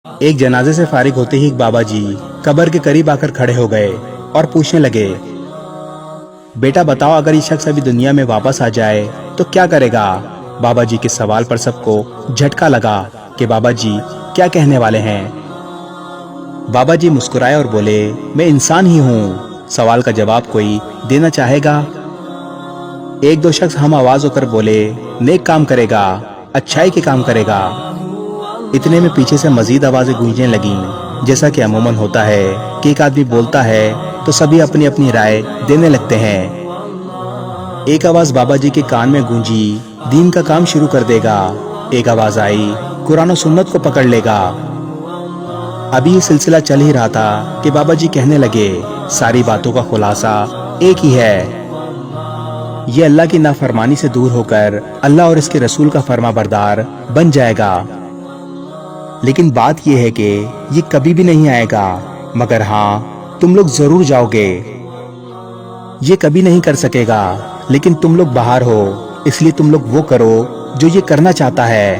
ایک جنازے سے فارغ ہوتے ہی بابا جی قبر کے قریب آ کر کھڑے ہو گئے اور پوچھنے لگے، بیٹا بتاؤ، اگر یہ شخص ابھی دنیا میں واپس آ جائے تو کیا کرے گا؟ بابا جی کے سوال پر سب کو جھٹکا لگا کہ بابا جی کیا کہنے والے ہیں۔ بابا جی مسکرائے اور بولے، میں انسان ہی ہوں، سوال کا جواب کوئی دینا چاہے گا؟ ایک دو شخص ہم آواز ہو کر بولے، نیک کام کرے گا، اچھائی کے کام کرے گا۔ اتنے میں پیچھے سے مزید آوازیں گونجنے لگیں، جیسا کہ عموماً ہوتا ہے کہ ایک آدمی بولتا ہے تو سبھی اپنی اپنی رائے دینے لگتے ہیں۔ ایک آواز بابا جی کے کان میں گونجی، دین کا کام شروع کر دے گا۔ ایک آواز آئی، قرآن و سنت کو پکڑ لے گا۔ ابھی یہ سلسلہ چل ہی رہا تھا کہ بابا جی کہنے لگے، ساری باتوں کا خلاصہ ایک ہی ہے، یہ اللہ کی نافرمانی سے دور ہو کر اللہ اور اس کے رسول کا فرما بردار بن جائے گا۔ لیکن بات یہ ہے کہ یہ کبھی بھی نہیں آئے گا، مگر ہاں تم لوگ ضرور جاؤ گے۔ یہ کبھی نہیں کر سکے گا، لیکن تم لوگ باہر ہو، اس لیے تم لوگ وہ کرو جو یہ کرنا چاہتا ہے۔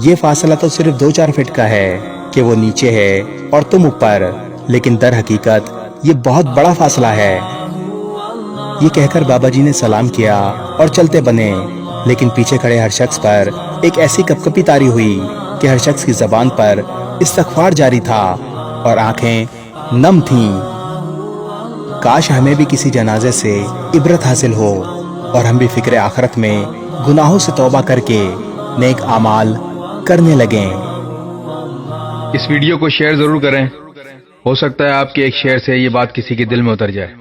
یہ فاصلہ تو صرف 2-4 فٹ کا ہے کہ وہ نیچے ہے اور تم اوپر، لیکن در حقیقت یہ بہت بڑا فاصلہ ہے۔ یہ کہہ کر بابا جی نے سلام کیا اور چلتے بنے، لیکن پیچھے کھڑے ہر شخص پر ایک ایسی کپکپی طاری ہوئی کہ ہر شخص کی زبان پر استغفار جاری تھا اور آنکھیں نم تھیں۔ کاش ہمیں بھی کسی جنازے سے عبرت حاصل ہو اور ہم بھی فکر آخرت میں گناہوں سے توبہ کر کے نیک اعمال کرنے لگیں۔ اس ویڈیو کو شیئر ضرور کریں، ہو سکتا ہے آپ کے ایک شیئر سے یہ بات کسی کے دل میں اتر جائے۔